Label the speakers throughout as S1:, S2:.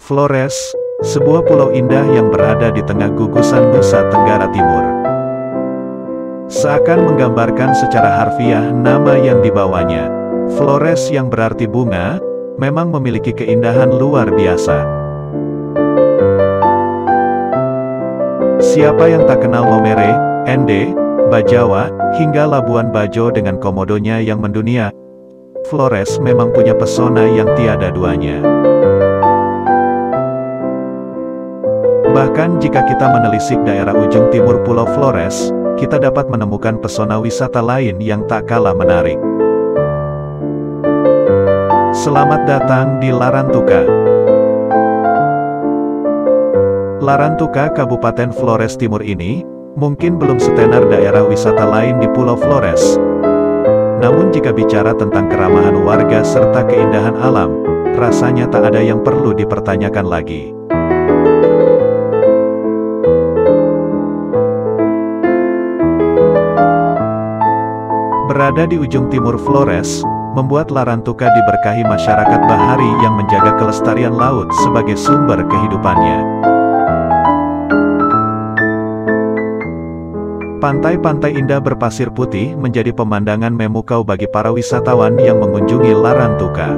S1: Flores, sebuah pulau indah yang berada di tengah gugusan Nusa Tenggara Timur. Seakan menggambarkan secara harfiah nama yang dibawanya, Flores yang berarti bunga, memang memiliki keindahan luar biasa. Siapa yang tak kenal Momere, Ende, Bajawa, hingga Labuan Bajo dengan komodonya yang mendunia? Flores memang punya pesona yang tiada duanya. Bahkan jika kita menelisik daerah ujung timur Pulau Flores, kita dapat menemukan pesona wisata lain yang tak kalah menarik. Selamat datang di Larantuka. Larantuka, Kabupaten Flores Timur ini, mungkin belum setenar daerah wisata lain di Pulau Flores. Namun jika bicara tentang keramahan warga serta keindahan alam, rasanya tak ada yang perlu dipertanyakan lagi. Berada di ujung timur Flores, membuat Larantuka diberkahi masyarakat bahari yang menjaga kelestarian laut sebagai sumber kehidupannya. Pantai-pantai indah berpasir putih menjadi pemandangan memukau bagi para wisatawan yang mengunjungi Larantuka.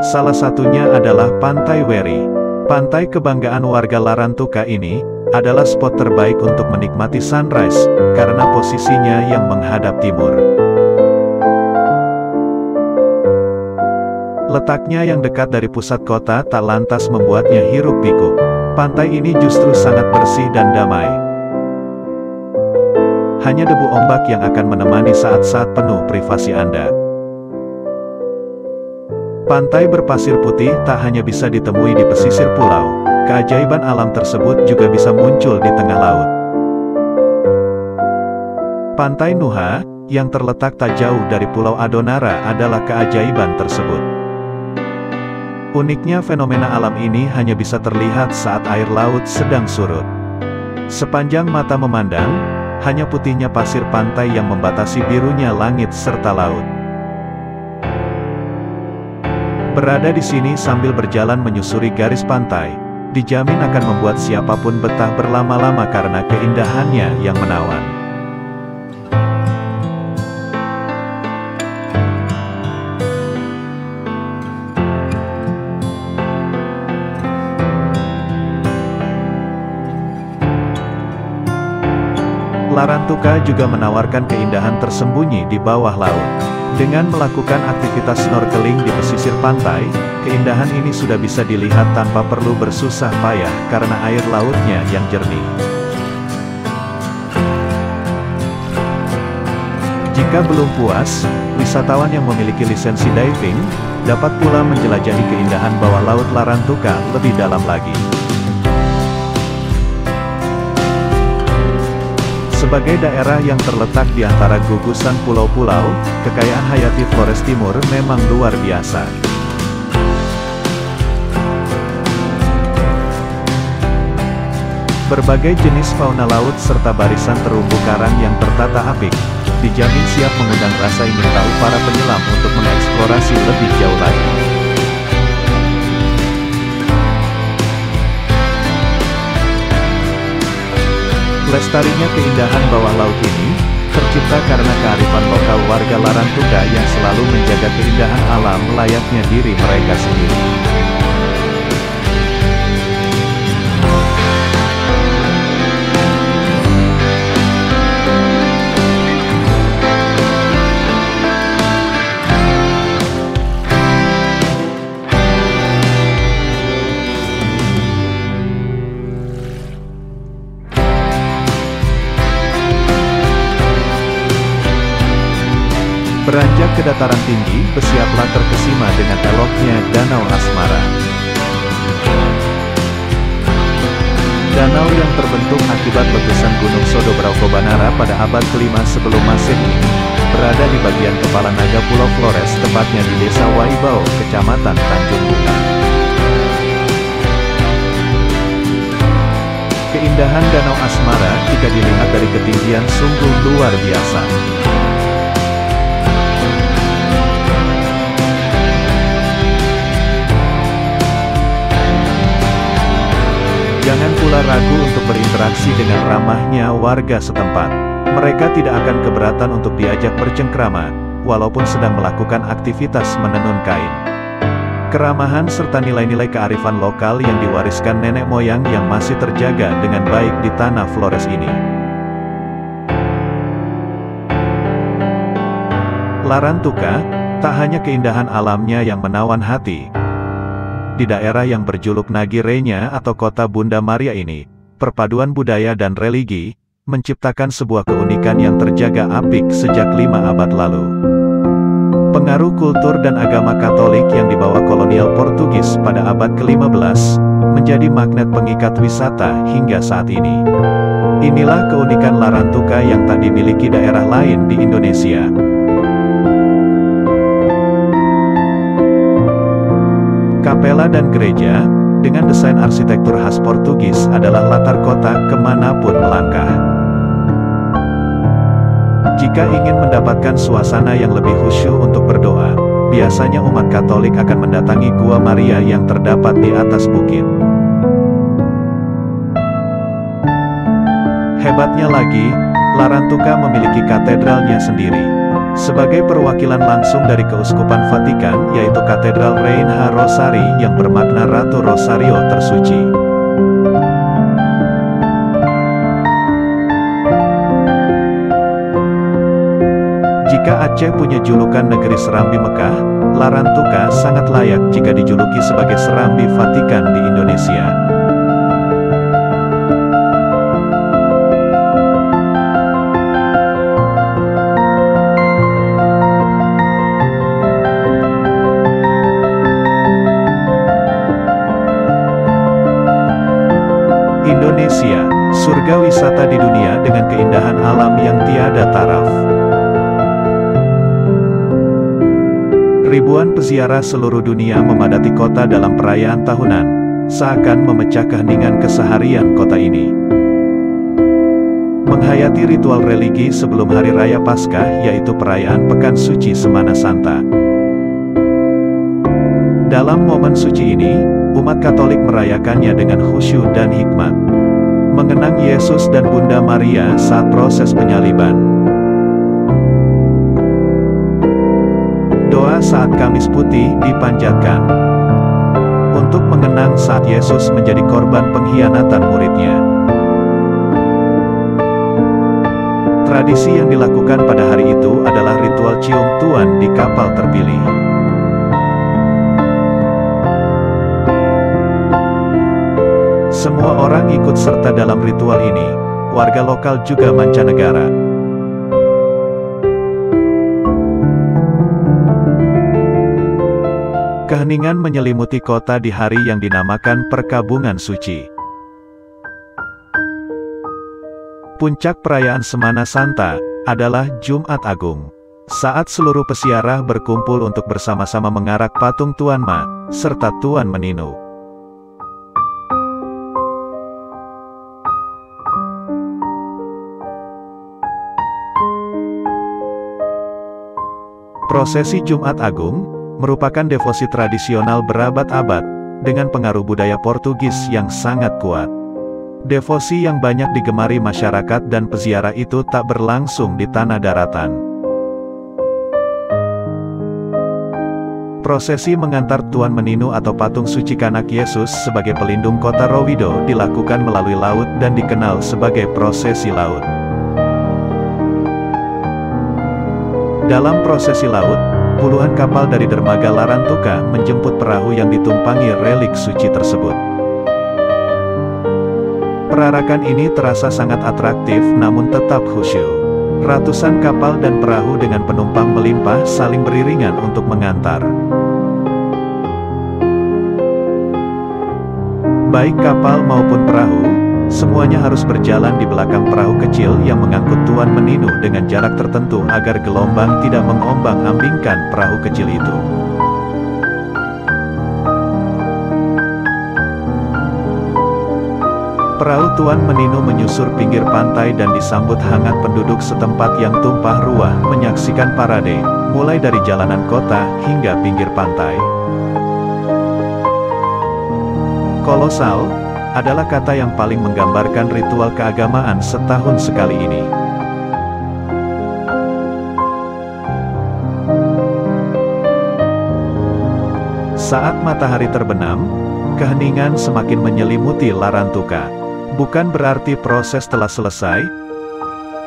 S1: Salah satunya adalah Pantai Weri. Pantai kebanggaan warga Larantuka ini adalah spot terbaik untuk menikmati sunrise, karena posisinya yang menghadap timur. Letaknya yang dekat dari pusat kota tak lantas membuatnya hiruk-pikuk. Pantai ini justru sangat bersih dan damai. Hanya debu ombak yang akan menemani saat-saat penuh privasi Anda. Pantai berpasir putih tak hanya bisa ditemui di pesisir pulau. Keajaiban alam tersebut juga bisa muncul di tengah laut. Pantai Nuha, yang terletak tak jauh dari Pulau Adonara adalah keajaiban tersebut. Uniknya fenomena alam ini hanya bisa terlihat saat air laut sedang surut. Sepanjang mata memandang, hanya putihnya pasir pantai yang membatasi birunya langit serta laut. Berada di sini sambil berjalan menyusuri garis pantai, dijamin akan membuat siapapun betah berlama-lama karena keindahannya yang menawan. Larantuka juga menawarkan keindahan tersembunyi di bawah laut. Dengan melakukan aktivitas snorkeling di pesisir pantai, keindahan ini sudah bisa dilihat tanpa perlu bersusah payah karena air lautnya yang jernih. Jika belum puas, wisatawan yang memiliki lisensi diving dapat pula menjelajahi keindahan bawah laut Larantuka lebih dalam lagi. Sebagai daerah yang terletak di antara gugusan pulau-pulau, kekayaan hayati Flores Timur memang luar biasa. Berbagai jenis fauna laut serta barisan terumbu karang yang tertata apik, dijamin siap mengundang rasa ingin tahu para penyelam untuk mengeksplorasi lebih jauh lagi. Lestarinya keindahan bawah laut ini, tercipta karena kearifan lokal warga Larantuka yang selalu menjaga keindahan alam layaknya diri mereka sendiri. Beranjak ke dataran tinggi, bersiaplah terkesima dengan eloknya Danau Asmara. Danau yang terbentuk akibat letusan Gunung Sodo-Braucobanara pada abad ke-5 sebelum Masehi ini, berada di bagian kepala naga Pulau Flores, tepatnya di Desa Waibao, Kecamatan Tanjung Bunga. Keindahan Danau Asmara jika dilihat dari ketinggian sungguh luar biasa. Pura ragu untuk berinteraksi dengan ramahnya warga setempat. Mereka tidak akan keberatan untuk diajak bercengkrama, walaupun sedang melakukan aktivitas menenun kain. Keramahan serta nilai-nilai kearifan lokal yang diwariskan nenek moyang yang masih terjaga dengan baik di tanah Flores ini. Larantuka, tak hanya keindahan alamnya yang menawan hati. Di daerah yang berjuluk Nagi Renya atau kota Bunda Maria ini, perpaduan budaya dan religi, menciptakan sebuah keunikan yang terjaga apik sejak 5 abad lalu. Pengaruh kultur dan agama Katolik yang dibawa kolonial Portugis pada abad ke-15, menjadi magnet pengikat wisata hingga saat ini. Inilah keunikan Larantuka yang tak dimiliki daerah lain di Indonesia. Kapela dan gereja, dengan desain arsitektur khas Portugis adalah latar kota kemanapun melangkah. Jika ingin mendapatkan suasana yang lebih khusyuk untuk berdoa, biasanya umat Katolik akan mendatangi Gua Maria yang terdapat di atas bukit. Hebatnya lagi, Larantuka memiliki katedralnya sendiri. Sebagai perwakilan langsung dari Keuskupan Vatikan, yaitu Katedral Reina Rosari yang bermakna Ratu Rosario tersuci. Jika Aceh punya julukan negeri Serambi Mekah, Larantuka sangat layak jika dijuluki sebagai Serambi Vatikan di Indonesia. Indonesia, surga wisata di dunia dengan keindahan alam yang tiada taraf. Ribuan peziarah seluruh dunia memadati kota dalam perayaan tahunan, seakan memecah keheningan keseharian kota ini. Menghayati ritual religi sebelum Hari Raya Paskah, yaitu perayaan Pekan Suci Semana Santa. Dalam momen suci ini, umat Katolik merayakannya dengan khusyuk dan hikmat. Mengenang Yesus dan Bunda Maria saat proses penyaliban. Doa saat Kamis Putih dipanjatkan. Untuk mengenang saat Yesus menjadi korban pengkhianatan muridnya. Tradisi yang dilakukan pada hari itu adalah ritual cium tuan di kapal terpilih. Semua orang ikut serta dalam ritual ini, warga lokal juga mancanegara. Keheningan menyelimuti kota di hari yang dinamakan Perkabungan Suci. Puncak perayaan Semana Santa adalah Jumat Agung. Saat seluruh peziarah berkumpul untuk bersama-sama mengarak patung Tuan Ma, serta Tuan Meninu. Prosesi Jumat Agung merupakan devosi tradisional berabad-abad, dengan pengaruh budaya Portugis yang sangat kuat. Devosi yang banyak digemari masyarakat dan peziarah itu tak berlangsung di tanah daratan. Prosesi mengantar Tuan Meninu atau patung suci Kanak Yesus sebagai pelindung kota Rowido dilakukan melalui laut dan dikenal sebagai prosesi laut. Dalam prosesi laut, puluhan kapal dari dermaga Larantuka menjemput perahu yang ditumpangi relik suci tersebut. Perarakan ini terasa sangat atraktif namun tetap khusyuk. Ratusan kapal dan perahu dengan penumpang melimpah saling beriringan untuk mengantar. Baik kapal maupun perahu, semuanya harus berjalan di belakang perahu kecil yang mengangkut Tuan Meninu dengan jarak tertentu agar gelombang tidak mengombang-ambingkan perahu kecil itu. Perahu Tuan Meninu menyusur pinggir pantai dan disambut hangat penduduk setempat yang tumpah ruah menyaksikan parade, mulai dari jalanan kota hingga pinggir pantai. Kolosal, adalah kata yang paling menggambarkan ritual keagamaan setahun sekali ini. Saat matahari terbenam, keheningan semakin menyelimuti Larantuka. Bukan berarti proses telah selesai.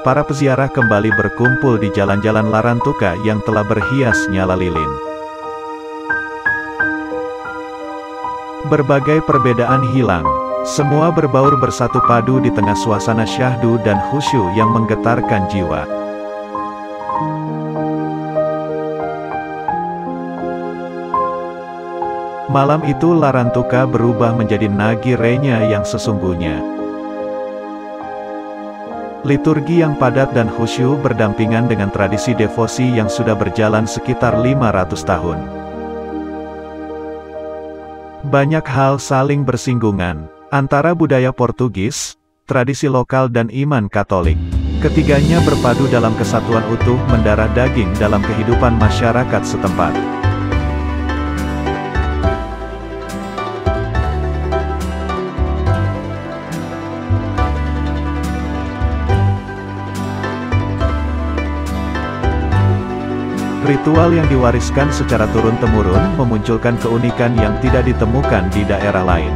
S1: Para peziarah kembali berkumpul di jalan-jalan Larantuka yang telah berhias nyala lilin. Berbagai perbedaan hilang. Semua berbaur bersatu padu di tengah suasana syahdu dan khusyuk yang menggetarkan jiwa. Malam itu Larantuka berubah menjadi Nagi Renya yang sesungguhnya. Liturgi yang padat dan khusyuk berdampingan dengan tradisi devosi yang sudah berjalan sekitar 500 tahun. Banyak hal saling bersinggungan, antara budaya Portugis, tradisi lokal dan iman Katolik. Ketiganya berpadu dalam kesatuan utuh mendarah daging dalam kehidupan masyarakat setempat. Ritual yang diwariskan secara turun-temurun memunculkan keunikan yang tidak ditemukan di daerah lain.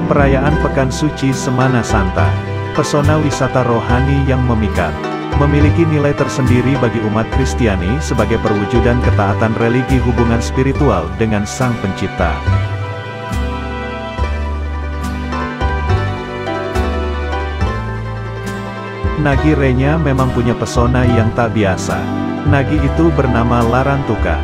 S1: Perayaan Pekan Suci Semana Santa, pesona wisata rohani yang memikat, memiliki nilai tersendiri bagi umat Kristiani sebagai perwujudan ketaatan religi hubungan spiritual dengan Sang Pencipta. Nagi Renya memang punya pesona yang tak biasa. Nagi itu bernama Larantuka.